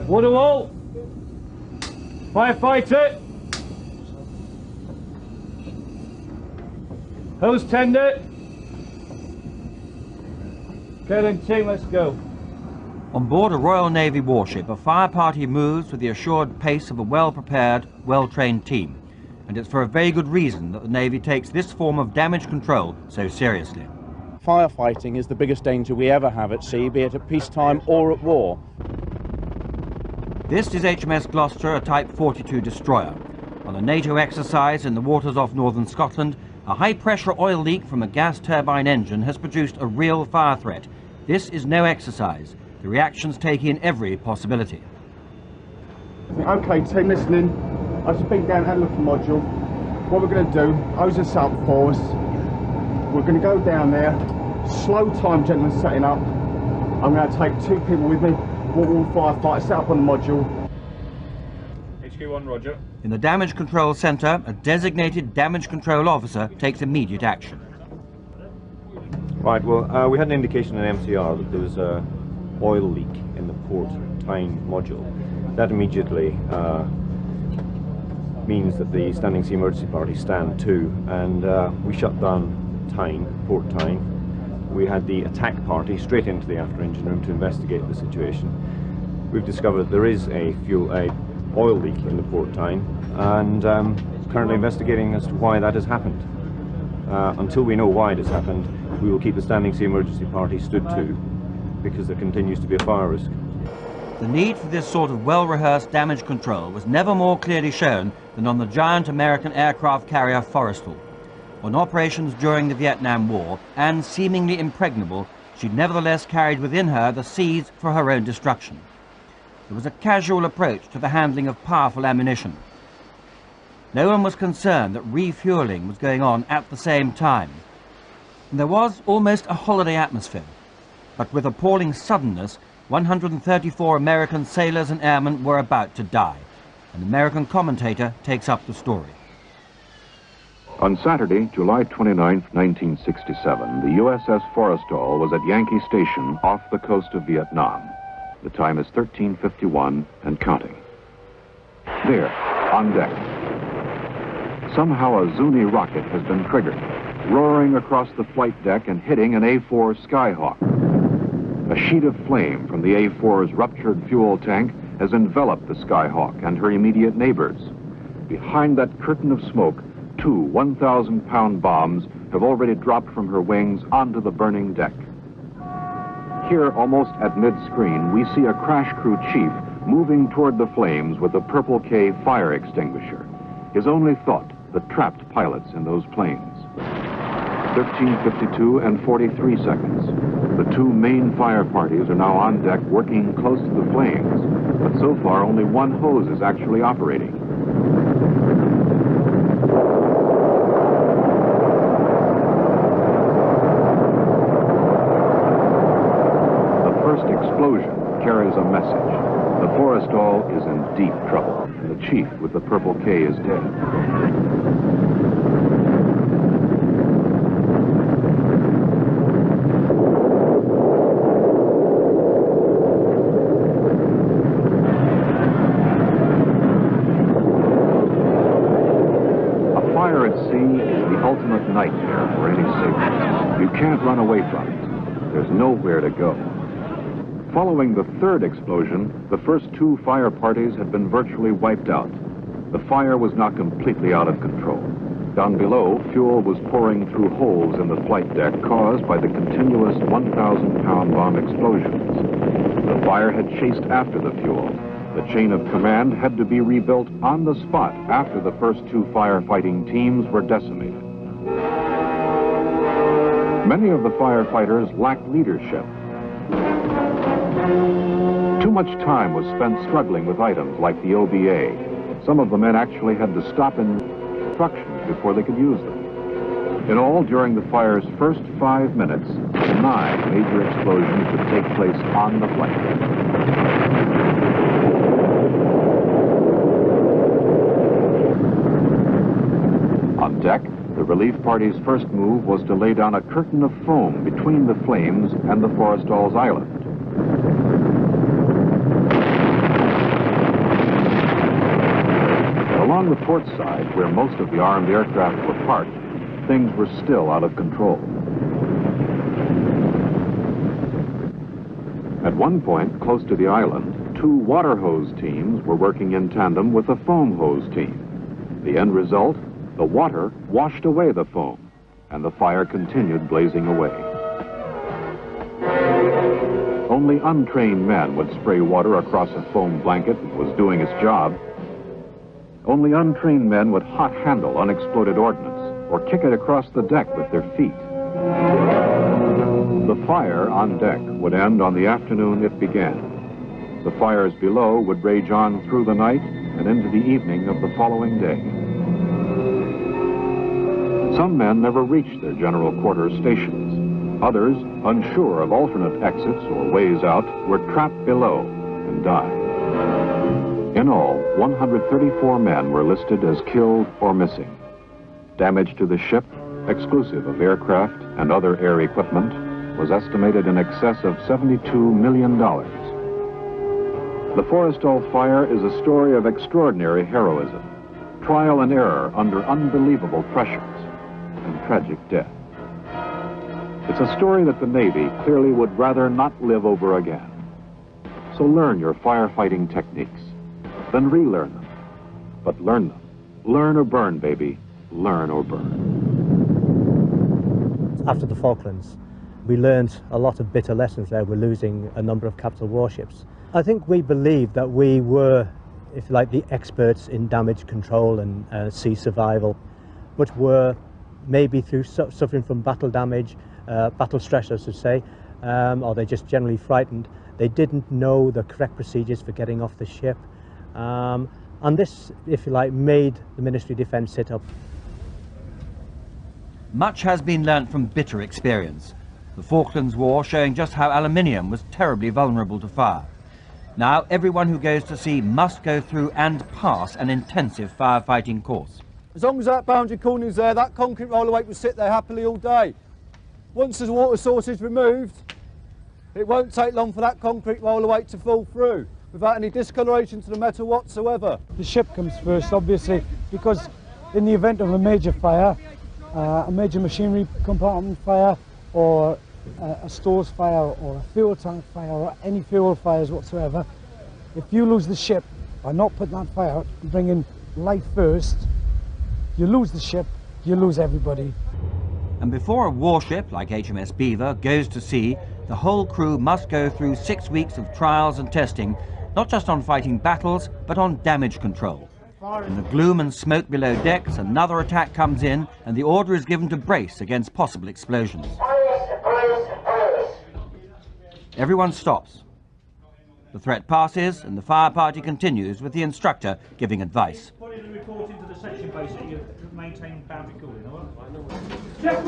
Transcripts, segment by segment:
Water wall. Firefighter. Hose tender. Okay then team, let's go. On board a Royal Navy warship, a fire party moves with the assured pace of a well-prepared, well-trained team. And it's for a very good reason that the Navy takes this form of damage control so seriously. Firefighting is the biggest danger we ever have at sea, be it at peacetime or at war. This is HMS Gloucester, a Type 42 destroyer. On a NATO exercise in the waters off northern Scotland, a high-pressure oil leak from a gas turbine engine has produced a real fire threat. This is no exercise. The reactions take in every possibility. Okay, team, listening. I've just been down and looked at the module. What we're going to do, hoses up for us. We're going to go down there. Slow time, gentlemen, setting up. I'm going to take 2 people with me. One firefighter set up on the module. HQ1, roger. In the Damage Control Centre, a designated Damage Control Officer takes immediate action. Right, well, we had an indication in MCR that there was an oil leak in the port Tyne module. That immediately means that the standing sea emergency party stand to, and we shut down Tyne, Port Tyne. We had the attack party straight into the after engine room to investigate the situation. We've discovered there is a oil leak in the Port Tyne, and currently investigating as to why that has happened. Until we know why it has happened, we will keep the standing sea emergency party stood to, because there continues to be a fire risk. The need for this sort of well-rehearsed damage control was never more clearly shown than on the giant American aircraft carrier Forrestal. On operations during the Vietnam War, and seemingly impregnable, she nevertheless carried within her the seeds for her own destruction. There was a casual approach to the handling of powerful ammunition. No one was concerned that refueling was going on at the same time. And there was almost a holiday atmosphere. But with appalling suddenness, 134 American sailors and airmen were about to die. An American commentator takes up the story. On Saturday, July 29, 1967, the USS Forrestal was at Yankee Station off the coast of Vietnam. The time is 13:51 and counting. There, on deck. Somehow a Zuni rocket has been triggered, roaring across the flight deck and hitting an A-4 Skyhawk. A sheet of flame from the A-4's ruptured fuel tank has enveloped the Skyhawk and her immediate neighbors. Behind that curtain of smoke, 2 1,000-pound bombs have already dropped from her wings onto the burning deck. Here, almost at mid-screen, we see a crash crew chief moving toward the flames with a Purple K fire extinguisher. His only thought, the trapped pilots in those planes. 13:52 and 43 seconds. The 2 main fire parties are now on deck working close to the flames, but so far only 1 hose is actually operating. Explosion carries a message. The Forrestal is in deep trouble, and the chief with the Purple K is dead. A fire at sea is the ultimate nightmare for any sailor. You can't run away from it. There's nowhere to go. Following the 3rd explosion, the first 2 fire parties had been virtually wiped out. The fire was not completely out of control. Down below, fuel was pouring through holes in the flight deck caused by the continuous 1,000-pound bomb explosions. The fire had chased after the fuel. The chain of command had to be rebuilt on the spot after the first 2 firefighting teams were decimated. Many of the firefighters lacked leadership. Too much time was spent struggling with items like the OBA. Some of the men actually had to stop instructions before they could use them. In all, during the fire's first 5 minutes, 9 major explosions would take place on the flight deck. On deck, the relief party's first move was to lay down a curtain of foam between the flames and the Forrestal's island. Along the port side, where most of the armed aircraft were parked, things were still out of control. At one point, close to the island, 2 water hose teams were working in tandem with a foam hose team. The end result? The water washed away the foam, and the fire continued blazing away. Only untrained men would spray water across a foam blanket that was doing its job. Only untrained men would hot-handle unexploded ordnance or kick it across the deck with their feet. The fire on deck would end on the afternoon it began. The fires below would rage on through the night and into the evening of the following day. Some men never reached their general quarters stations. Others, unsure of alternate exits or ways out, were trapped below and died. In all, 134 men were listed as killed or missing. Damage to the ship, exclusive of aircraft and other air equipment, was estimated in excess of $72 million. The Forrestal fire is a story of extraordinary heroism, trial and error under unbelievable pressures, and tragic death. It's a story that the Navy clearly would rather not live over again. So learn your firefighting techniques, then relearn them. But learn them. Learn or burn, baby. Learn or burn. After the Falklands, we learned a lot of bitter lessons there. We're losing a number of capital warships. I think we believed that we were, if you like, the experts in damage control and sea survival, but were maybe through suffering from battle damage, battle stress, I should say, or they're just generally frightened. They didn't know the correct procedures for getting off the ship. And this, if you like, made the Ministry of Defence sit up. Much has been learnt from bitter experience. The Falklands War showing just how aluminium was terribly vulnerable to fire. Now everyone who goes to sea must go through and pass an intensive firefighting course. As long as that boundary corner is there, that concrete roller weight will sit there happily all day. Once the water source is removed, it won't take long for that concrete roller weight to fall through without any discoloration to the metal whatsoever. The ship comes first, obviously, because in the event of a major fire, a major machinery compartment fire, or a stores fire, or a fuel tank fire, or any fuel fires whatsoever, if you lose the ship by not putting that fire out and bringing life first, you lose the ship, you lose everybody. And before a warship like HMS Beaver goes to sea, the whole crew must go through 6 weeks of trials and testing, not just on fighting battles, but on damage control. In the gloom and smoke below decks, another attack comes in and the order is given to brace against possible explosions. Everyone stops. The threat passes and the fire party continues with the instructor giving advice. Put in the report into the section base that you maintain boundary cooling, all right? Check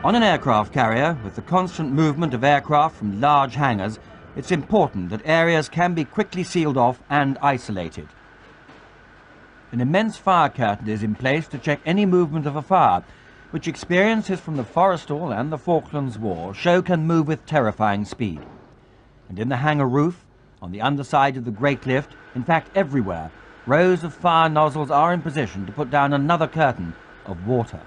On an aircraft carrier, with the constant movement of aircraft from large hangars, it's important that areas can be quickly sealed off and isolated. An immense fire curtain is in place to check any movement of a fire, which experiences from the Forrestal and the Falklands War show can move with terrifying speed. And in the hangar roof, on the underside of the Great Lift, in fact everywhere, rows of fire nozzles are in position to put down another curtain of water.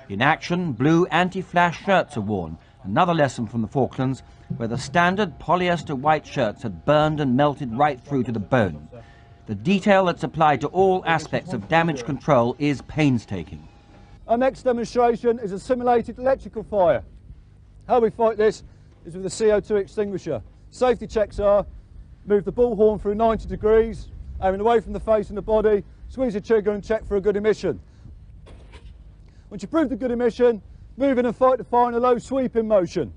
In action, blue anti-flash shirts are worn, another lesson from the Falklands, where the standard polyester white shirts had burned and melted right through to the bone. The detail that's applied to all aspects of damage control is painstaking. Our next demonstration is a simulated electrical fire. How we fight this is with a CO2 extinguisher. Safety checks are: move the bullhorn through 90 degrees, aiming away from the face and the body, squeeze the trigger and check for a good emission. Once you prove the good emission, move in and fight the fire in a low sweeping motion.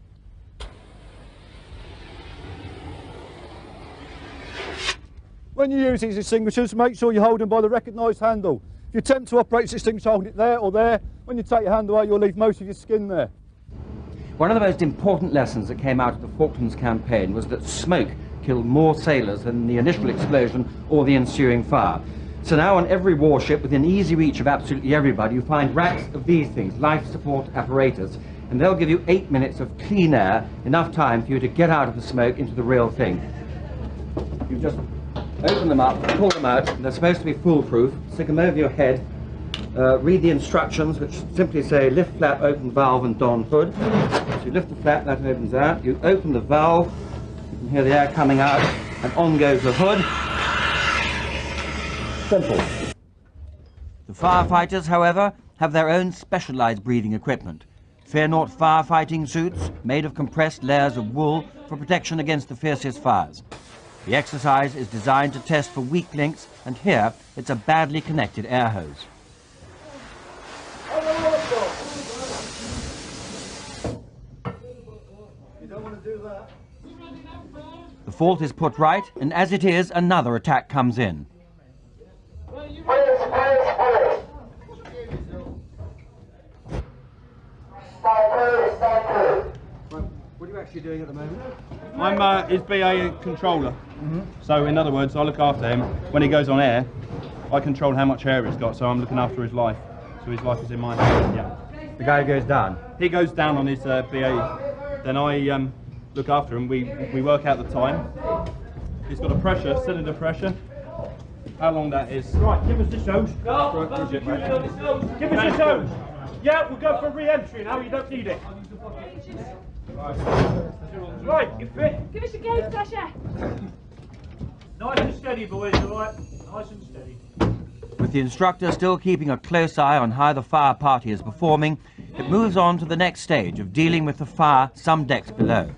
When you use these extinguishers, make sure you hold them by the recognised handle. If you attempt to operate this extinguisher, hold it there or there. When you take your hand away, you'll leave most of your skin there. One of the most important lessons that came out of the Falklands campaign was that smoke killed more sailors than the initial explosion or the ensuing fire. So now on every warship, within easy reach of absolutely everybody, you find racks of these things, life support apparatus, and they'll give you 8 minutes of clean air, enough time for you to get out of the smoke into the real thing. You just open them up, pull them out, and they're supposed to be foolproof, stick them over your head, read the instructions, which simply say lift flap, open valve and don hood. So you lift the flap, that opens out, you open the valve, you can hear the air coming out, and on goes the hood. Simple. The firefighters, however, have their own specialised breathing equipment. Fear not firefighting suits made of compressed layers of wool for protection against the fiercest fires. The exercise is designed to test for weak links, and here it's a badly connected air hose. You don't want to do that. The fault is put right, and as it is, another attack comes in. What are you actually doing at the moment? I'm his BA controller. So in other words, I look after him. When he goes on air, I control how much air he's got, so I'm looking after his life. So his life is in my hands, yeah. The guy goes down? He goes down on his BA, then I look after him. We work out the time. He's got a pressure, cylinder pressure. How long that is. Right, give us the hose. Give us the hose. Yeah, we'll go for re-entry now, you don't need it. Right, you fit? Give us a gauge pressure. Nice and steady, boys, alright? Nice and steady. With the instructor still keeping a close eye on how the fire party is performing, it moves on to the next stage of dealing with the fire some decks below.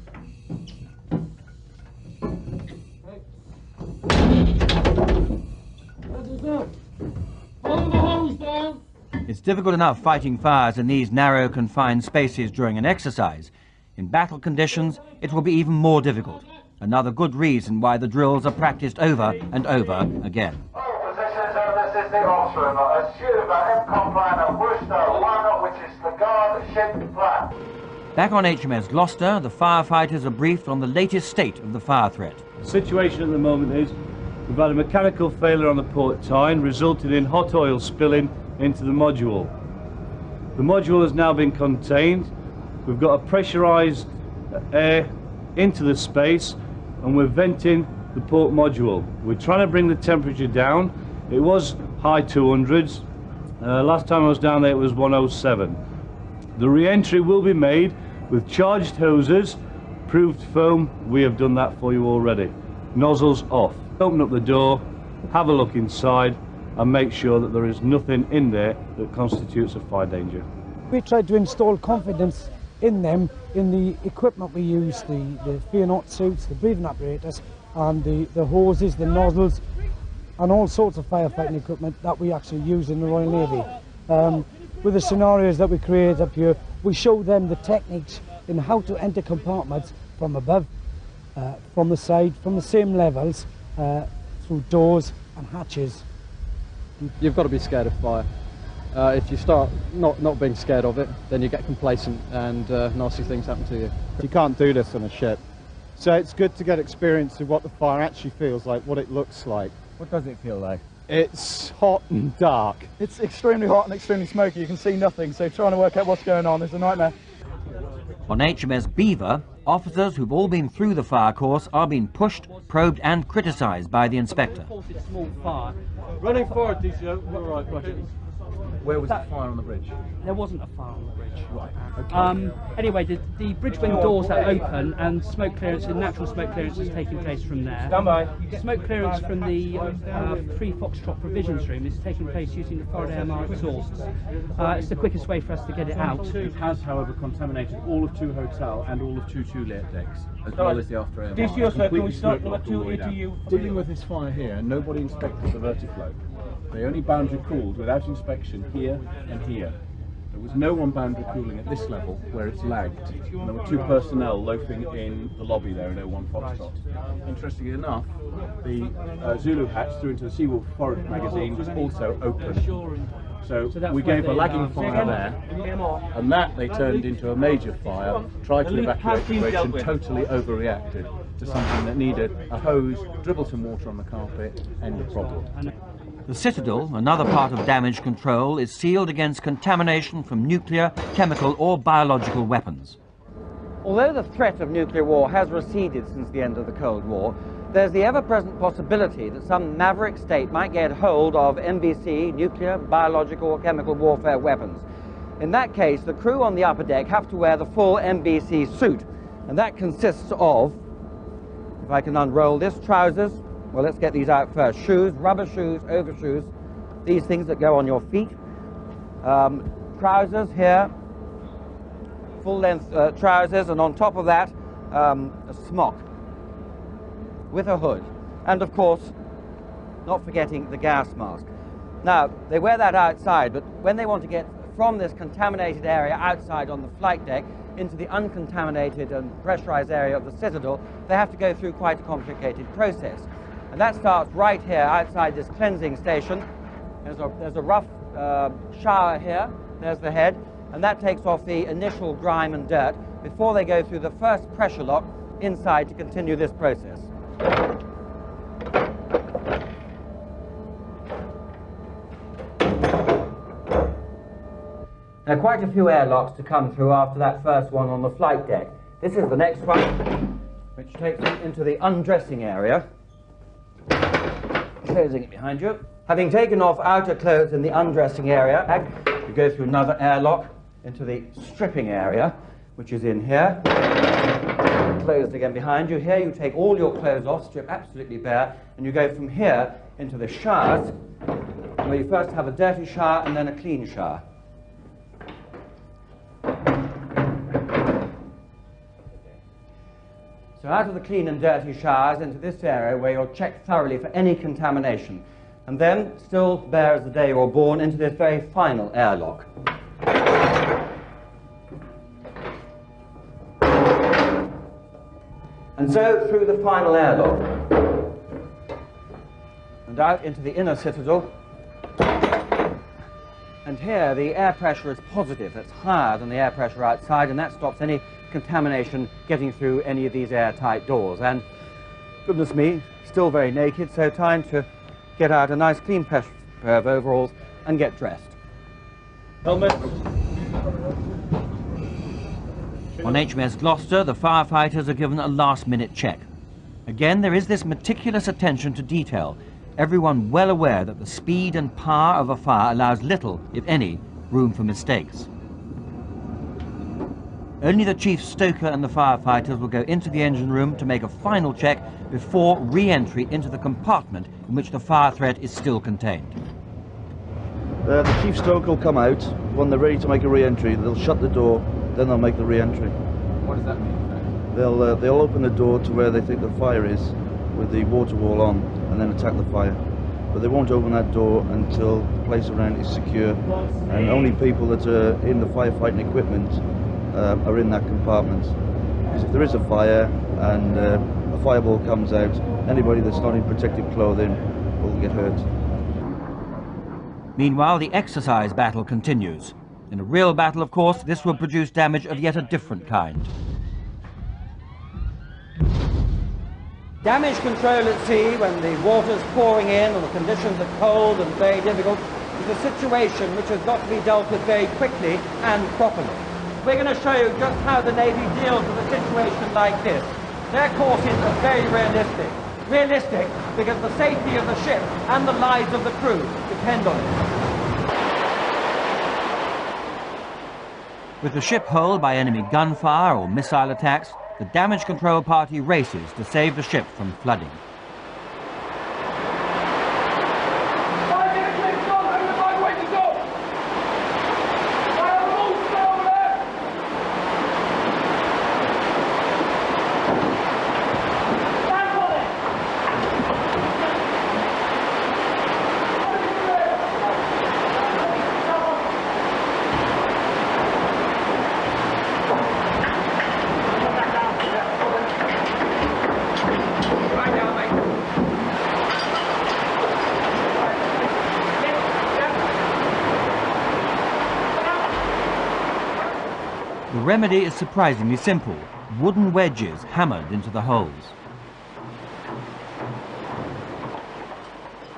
It's difficult enough fighting fires in these narrow, confined spaces during an exercise. In battle conditions, it will be even more difficult. Another good reason why the drills are practiced over and over again. All positions, this is the ops room. Assume that MCOM plan at Worcester 1, which is the guard ship plan. Back on HMS Gloucester, the firefighters are briefed on the latest state of the fire threat. The situation at the moment is we've had a mechanical failure on the port tine, resulting in hot oil spilling into the module. The module has now been contained. We've got a pressurized air into the space, and we're venting the port module. We're trying to bring the temperature down. It was high 200s. Last time I was down there it was 107. The re-entry will be made with charged hoses, proved foam. We have done that for you already. Nozzles off. Open up the door, have a look inside, and make sure that there is nothing in there that constitutes a fire danger. We tried to install confidence in them, in the equipment we use, the fear not suits, the breathing apparatus, and the hoses, the nozzles, and all sorts of firefighting equipment that we actually use in the Royal Navy. With the scenarios that we create up here, we show them the techniques in how to enter compartments from above, from the side, from the same levels, through doors and hatches. You've got to be scared of fire. If you start not being scared of it, then you get complacent and nasty things happen to you. You can't do this on a ship. So it's good to get experience of what the fire actually feels like, what it looks like. What does it feel like? It's hot and dark. It's extremely hot and extremely smoky. You can see nothing, so trying to work out what's going on is a nightmare. On HMS Beaver, officers who've all been through the fire course are being pushed, probed and criticised by the inspector. Small fire. Running forward, DCO. All right, Roger. Where was that fire on the bridge? There wasn't a fire on the bridge. Right. Okay. Anyway, the bridge wing doors are open and smoke clearance and natural smoke clearance is taking place from there. Stand by. Smoke clearance from the free Foxtrot provisions room is taking place using the forward AMR exhausts. It's the quickest way for us to get it out. It has, however, contaminated all of 2 hotel and all of 2 Juliet decks, as well as the after AMR. This year, sir, can we start number 2 ETU? Dealing with this fire here, nobody inspected the vertiflow. They only boundary cooled without inspection here and here. There was no one boundary cooling at this level where it's lagged. And there were 2 personnel loafing in the lobby there in 01 Foxtrot. Interestingly enough, the Zulu hatch through into the Seawolf forward magazine was also open. So we gave a lagging fire there, and that they turned into a major fire, tried to evacuate the bridge and totally overreacted to something that needed a hose, dribble some water on the carpet, end of problem. The Citadel, another part of damage control, is sealed against contamination from nuclear, chemical or biological weapons. Although the threat of nuclear war has receded since the end of the Cold War, there's the ever-present possibility that some maverick state might get hold of MBC, nuclear, biological or chemical warfare weapons. In that case, the crew on the upper deck have to wear the full MBC suit, and that consists of, if I can unroll this, trousers. Well, let's get these out first. Shoes, rubber shoes, overshoes, these things that go on your feet. Trousers here, full-length trousers, and on top of that, a smock with a hood. And of course, not forgetting the gas mask. Now, they wear that outside, but when they want to get from this contaminated area outside on the flight deck into the uncontaminated and pressurized area of the Citadel, they have to go through quite a complicated process. And that starts right here outside this cleansing station. There's a rough shower here, there's the head, and that takes off the initial grime and dirt before they go through the first pressure lock inside to continue this process. There are quite a few airlocks to come through after that first one on the flight deck. This is the next one, which takes them into the undressing area. Closing it behind you. Having taken off outer clothes in the undressing area, you go through another airlock into the stripping area, which is in here. Closed again behind you. Here you take all your clothes off, strip absolutely bare, and you go from here into the showers, where you first have a dirty shower and then a clean shower. So out of the clean and dirty showers into this area where you're checked thoroughly for any contamination. And then, still bare as the day you're born, into this very final airlock. And so through the final airlock. And out into the inner Citadel. And here the air pressure is positive. That's higher than the air pressure outside, and that stops any contamination getting through any of these airtight doors. And goodness me, still very naked, so time to get out a nice clean pair of overalls and get dressed. Helmet. On HMS Gloucester, the firefighters are given a last-minute check. Again, there is this meticulous attention to detail, everyone well aware that the speed and power of a fire allows little, if any, room for mistakes. Only the chief stoker and the firefighters will go into the engine room to make a final check before re-entry into the compartment in which the fire threat is still contained. The chief stoker will come out when they're ready to make a re-entry. They'll shut the door, then they'll make the re-entry. What does that mean? They'll open the door to where they think the fire is with the water wall on and then attack the fire. But they won't open that door until the place around is secure, and only people that are in the firefighting equipment are in that compartment. Because if there is a fire and a fireball comes out, anybody that's not in protective clothing will get hurt. Meanwhile, the exercise battle continues. In a real battle, of course, this will produce damage of yet a different kind. Damage control at sea, when the water's pouring in and the conditions are cold and very difficult, is a situation which has got to be dealt with very quickly and properly. We're going to show you just how the Navy deals with a situation like this. Their courses are very realistic. Realistic because the safety of the ship and the lives of the crew depend on it. With the ship holed by enemy gunfire or missile attacks, the damage control party races to save the ship from flooding. The remedy is surprisingly simple: wooden wedges hammered into the holes.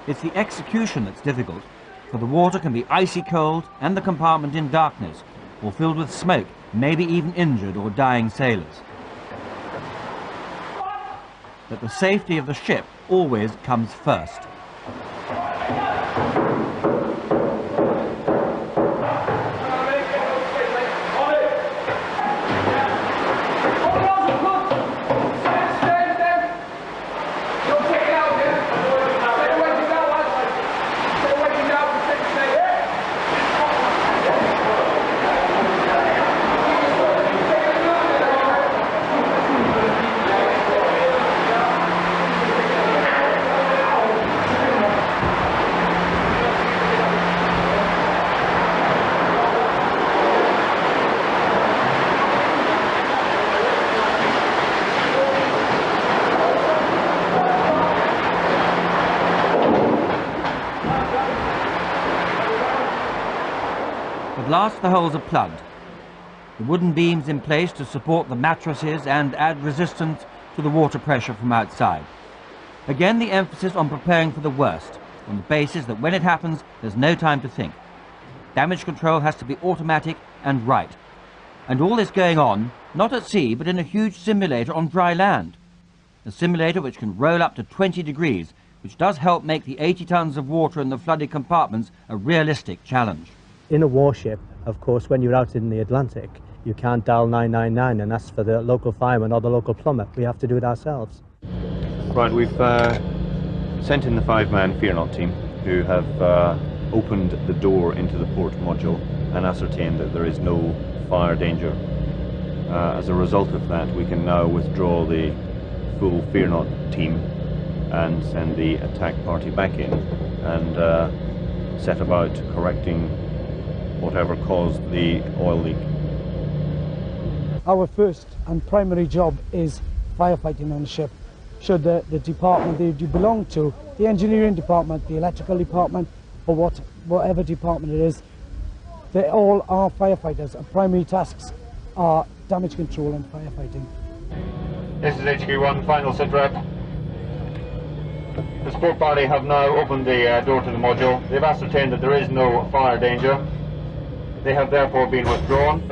It's the execution that's difficult, for the water can be icy cold and the compartment in darkness, or filled with smoke, maybe even injured or dying sailors. But the safety of the ship always comes first. At last the holes are plugged, the wooden beams in place to support the mattresses and add resistance to the water pressure from outside. Again, the emphasis on preparing for the worst, on the basis that when it happens, there's no time to think. Damage control has to be automatic and right. And all this going on, not at sea, but in a huge simulator on dry land. A simulator which can roll up to 20 degrees, which does help make the 80 tons of water in the flooded compartments a realistic challenge. In a warship, of course, when you're out in the Atlantic, you can't dial 999 and ask for the local fireman or the local plumber. We have to do it ourselves. Right, we've sent in the 5-man Fear Not team, who have opened the door into the port module and ascertained that there is no fire danger. As a result of that, we can now withdraw the full Fear Not team and send the attack party back in and set about correcting whatever caused the oil leak. Our first and primary job is firefighting on the ship. Should the department that you belong to, the engineering department, the electrical department, or whatever department it is, they all are firefighters. Our primary tasks are damage control and firefighting. This is HQ1, final sit rep. The support party have now opened the door to the module. They've ascertained that there is no fire danger. They have therefore been withdrawn.